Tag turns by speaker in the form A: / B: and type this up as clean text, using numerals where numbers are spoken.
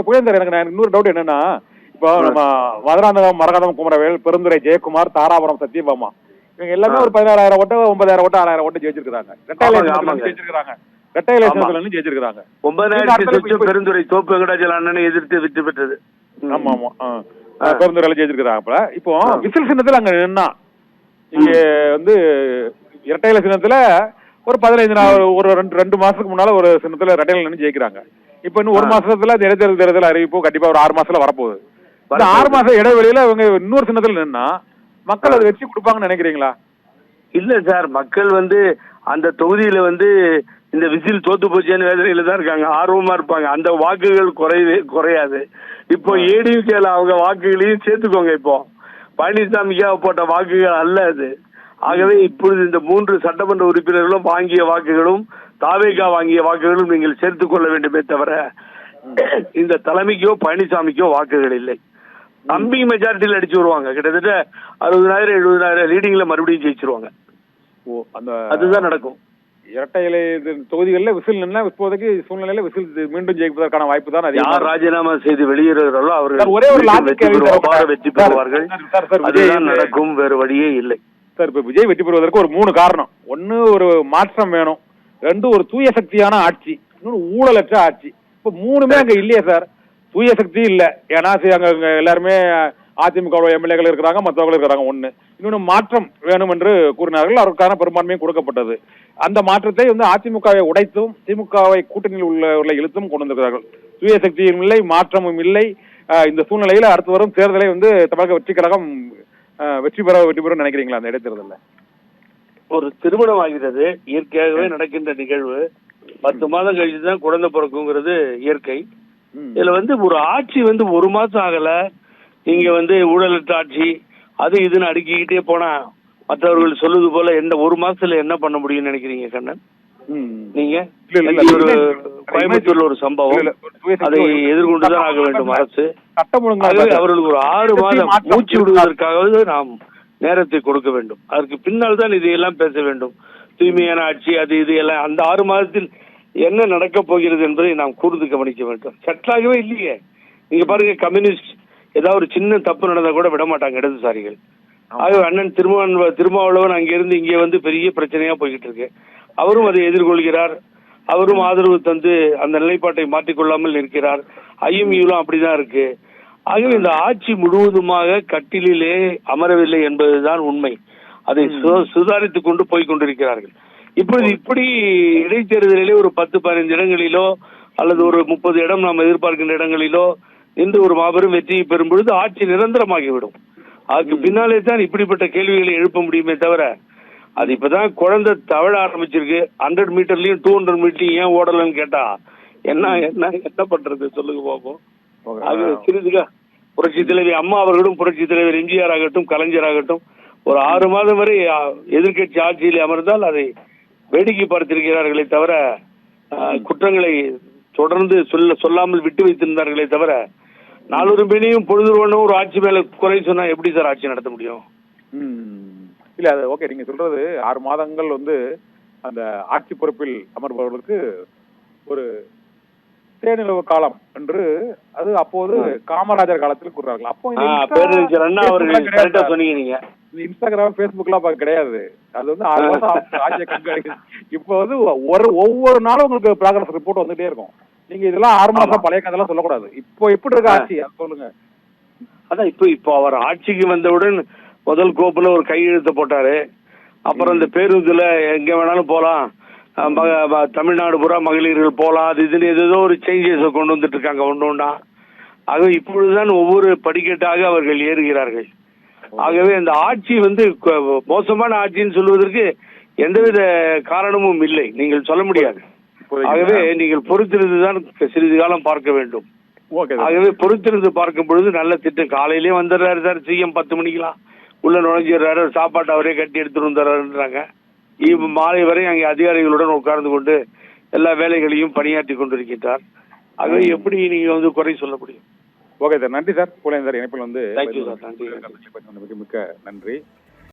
A: புகழேந்தர், எனக்கு நான் இன்னொரு டவுட் என்னன்னா, இப்போ நம்ம மதுராந்தகம், மரகதம் குமரவேல், பெருந்துறை ஜெயக்குமார், தாராபுரம் சத்யபாமா, இவங்க எல்லாமே ஒரு 16,000 ஓட்டு, 9,000 ஓட்டு, 6,000 ஓட்டு ஜெயிச்சிருக்காங்க. ஜெயிச்சிருக்காங்க. ரெட்டையில ஜெயிச்சிருக்காங்க.
B: 9,000 பெருந்துறை தோப்பு வெங்கடாச்சல அண்ணனை எதிர்த்து வெற்றி பெற்றது.
A: ஆமா ஆமா, பெருந்துறையில ஜெயிச்சிருக்காங்க. இப்போ விசில் சின்னத்துல அங்க நின்னா, இங்க வந்து இரட்டையில சின்னத்துல ஒரு 15 நாள், ஒரு 2 மாசத்துக்கு முன்னால ஒரு சின்னத்துல ரெட்டையில நின்று ஜெயிக்கிறாங்க. இப்ப இன்னும் 1 மாசத்துல இடைத்தேர்தல் தேர்தல் அறிவிப்பு கண்டிப்பா ஒரு 6 மாசத்துல வரப்போகுது. இந்த 6 மாச இடைவெளியில இவங்க இன்னொரு சின்னத்துல நின்னா மக்கள் அதை வெற்றி கொடுப்பாங்கன்னு நினைக்கிறீங்களா?
B: இல்ல சார், மக்கள் வந்து அந்த தொகுதியில வந்து இந்த விசில் தோத்து போச்சேன்னு வேதனையில தான் இருக்காங்க, ஆர்வமா இருப்பாங்க. அந்த வாக்குகள் குறையாது. இப்போ ஏடிஎம்கேல அவங்க வாக்குகளையும் சேர்த்துக்கோங்க. இப்போ பழனிசாமிக்காக போட்ட வாக்குகள் அல்ல அது. ஆகவே இப்பொழுது இந்த 3 சட்டமன்ற உறுப்பினர்களும் வாங்கிய வாக்குகளும் தாவேகா வாங்கிய வாக்குகளும் நீங்கள் சேர்த்துக் கொள்ள வேண்டுமே தவிர இந்த தலைமைக்கோ பழனிசாமிக்கோ வாக்குகள் இல்லை. நம்பி மெஜாரிட்டியில் அடிச்சு வருவாங்க. கிட்டத்தட்ட 60,000 70,000 லீடிங்ல மறுபடியும் ஜெயிச்சிருவாங்க. அதுதான் நடக்கும்.
A: இரட்டை இலை தொகுதிகளில் விசில் நின்னா இப்போதைக்கு சூழ்நிலையில விசில் மீண்டும் ஜெயிப்பதற்கான வாய்ப்பு தான்.
B: யார் ராஜினாமா செய்து வெளியேறுகிறார்களோ அவர்கள்
A: ஒரே ஒரு
B: வெற்றி பெறுவார்கள். அதுதான் நடக்கும், வேறு வழியே இல்லை
A: சார். இப்ப விஜய் வெற்றி பெறுவதற்கு ஒரு 3 காரணம். 1, ஒரு மாற்றம் வேணும். 2, ஒரு தூய சக்தியான ஆட்சி. இன்னொரு ஊழலற்ற ஆட்சி. இப்ப 3மே அங்க இல்லையே சார். தூய சக்தி இல்ல, ஏன்னா அங்க எல்லாருமே அதிமுக எம்எல்ஏக்கள் இருக்கிறாங்க, மற்றவர்கள் இருக்கிறாங்க. 1, இன்னொன்னு மாற்றம் வேணும் என்று கூறினார்கள். அதற்கான பெரும்பான்மையும் கொடுக்கப்பட்டது. அந்த மாற்றத்தை வந்து அதிமுகவை உடைத்தும் திமுகவை கூட்டணியில் உள்ள இழுத்தும் கொண்டு வந்திருக்கிறார்கள். தூய சக்தியும் இல்லை, மாற்றமும் இல்லை. இந்த சூழ்நிலையில அடுத்து வரும் தேர்தலை வந்து தமிழக வெற்றி கழகம் வெற்றி பெறும் நினைக்கிறீங்களா? அந்த இடைத்தேர்தலில்
B: ஒரு திருமணம் ஆகிறது, இயற்கையாகவே நடக்கின்ற நிகழ்வு. 10 மாதம் கழிச்சுதான் குழந்தை பிறக்குங்கிறது இயற்கை. இதுல வந்து ஒரு ஆட்சி வந்து 1 மாசம் ஆகல, நீங்க வந்து ஊழலற்ற ஆட்சி அது இதுன்னு அடுக்கிக்கிட்டே போனா மற்றவர்கள் சொல்லுது போல எந்த 1 மாசத்துல என்ன பண்ண முடியும்னு நினைக்கிறீங்க கண்ணன்? நீங்க ஒரு கோயம்புத்தூர்ல ஒரு சம்பவம், அதை எதிர்கொண்டுதான் ஆக வேண்டும் அரசு. அவர்களுக்கு ஒரு 6 மாதம் மூச்சு விடுவதற்காக நாம் நேரத்தை கொடுக்க வேண்டும். அதற்கு பின்னால் தான் இதையெல்லாம் பேச வேண்டும். தூய்மையான ஆட்சி அது இது எல்லாம் அந்த 6 மாதத்தில் என்ன நடக்கப் போகிறது என்பதை நாம் கூர்ந்து கவனிக்க வேண்டும். சட்டாகவே இல்லையே. நீங்க பாருங்க, கம்யூனிஸ்ட் ஏதாவது ஒரு சின்ன தப்பு நடந்தா கூட விட மாட்டாங்க இடதுசாரிகள். ஆகவே அண்ணன் திருமாவளவன் அங்கிருந்து இங்கே வந்து பெரிய பிரச்சனையா போய்கிட்டு இருக்கு. அவரும் அதை எதிர்கொள்கிறார். அவரும் ஆதரவு தந்து அந்த நிலைப்பாட்டை மாற்றிக்கொள்ளாமல் இருக்கிறார். ஐஎம்யூலாம் அப்படிதான் இருக்கு. ஆகவே இந்த ஆட்சி முழுவதுமாக கட்டிலே அமரவில்லை என்பதுதான் உண்மை. அதை சுதாரித்துக் கொண்டு போய் கொண்டிருக்கிறார்கள். இப்படி இடைத்தேர்தலிலே ஒரு 10-15 இடங்களிலோ அல்லது ஒரு 30 இடம் நாம் எதிர்பார்க்கின்ற இடங்களிலோ இன்று ஒரு மாபெரும் வெற்றியை பெறும் பொழுது ஆட்சி நிரந்தரமாகிவிடும். அதுக்கு பின்னாலே தான் இப்படிப்பட்ட கேள்விகளை எழுப்ப முடியுமே தவிர, அது இப்பதான் குழந்தை தவழ ஆரம்பிச்சிருக்கு. 100 மீட்டர்லயும் 200 மீட்டர்லயும் ஏன் ஓடலன்னு கேட்டா என்ன பண்றது சொல்லுங்க பாப்போம். அது சிறிதுக்கா புரட்சி தலைவி அம்மா அவர்களும் புரட்சி தலைவர் எம்ஜிஆர் ஆகட்டும் கலைஞர் ஆகட்டும் ஒரு 6 மாதம் வரை எதிர்கட்சி ஆட்சியில் அமர்ந்தால் அதை வேடிக்கை பார்த்திருக்கிறார்களே தவிர குற்றங்களை தொடர்ந்து சொல்லாமல் விட்டு வைத்திருந்தார்களே தவிர, 4 பேரையும் பொழுதுவனும் ஒரு ஆட்சி மேல குறை சொன்னா எப்படி சார் ஆட்சி நடத்த முடியும்?
A: இல்ல அது ஓகே, நீங்க சொல்றது 6 மாதங்கள் வந்து அந்த ஆட்சி பொறுப்பில் அமர்பவர்களுக்கு ஒரு தேனிலவு காலம் என்று அது அப்போது காமராஜர் காலத்தில் கூறுறார்கள். அப்போ இன்ஸ்டாகிராம் பேஸ்புக்லாம் கிடையாது. அது வந்து 6 மாசம் ஆட்சியை கண்காணிக்கு. இப்போ வந்து ஒவ்வொரு நாளும் உங்களுக்கு ப்ராக்ரஸ் ரிப்போர்ட் வந்துட்டே இருக்கும். நீங்க இதெல்லாம் 6 மாசம் பழைய கதையெல்லாம் சொல்லக்கூடாது. இப்போ எப்படி இருக்க ஆட்சி அது சொல்லுங்க.
B: அதான் இப்போ அவர் ஆட்சிக்கு வந்தவுடன் முதல் கோப்புல ஒரு கையெழுத்து போட்டாரு. அப்புறம் இந்த பேருந்துல எங்க வேணாலும் போலாம், தமிழ்நாடு பூரா மகளிர்கள் போலாம், அது இதுன்னு ஏதோ ஒரு சேஞ்சஸ் கொண்டு வந்துட்டு இருக்காங்க ஒண்ணா. ஆகவே இப்பொழுதுதான் ஒவ்வொரு படிக்கட்டாக அவர்கள் ஏறுகிறார்கள். ஆகவே அந்த ஆட்சி வந்து மோசமான ஆட்சின்னு சொல்வதற்கு எந்தவித காரணமும் இல்லை, நீங்கள் சொல்ல முடியாது. ஆகவே நீங்கள் பொறுத்திருந்துதான் சிறிது காலம் பார்க்க வேண்டும். ஆகவே பொறுத்திருந்து பார்க்கும் பொழுது நல்ல திட்டம். காலையிலேயே வந்துடுறாரு சார் சிஎம் 10 மணிக்கெல்லாம் உள்ள நுழைஞ்சிடுறாரு, சாப்பாட்டு அவரே கட்டி எடுத்துட்டு வந்துடுறாருன்றாங்க. மாலை வரை அங்கே அதிகாரிகளுடன் உட்கார்ந்து கொண்டு எல்லா வேலைகளையும் பணியாற்றி கொண்டிருக்கிறார். ஆகவே எப்படி நீங்க வந்து குறை சொல்ல முடியும்?
A: ஓகே சார், நன்றி சார். புகழேந்தர் இணைப்பில் வந்து
B: மிக்க
A: நன்றி.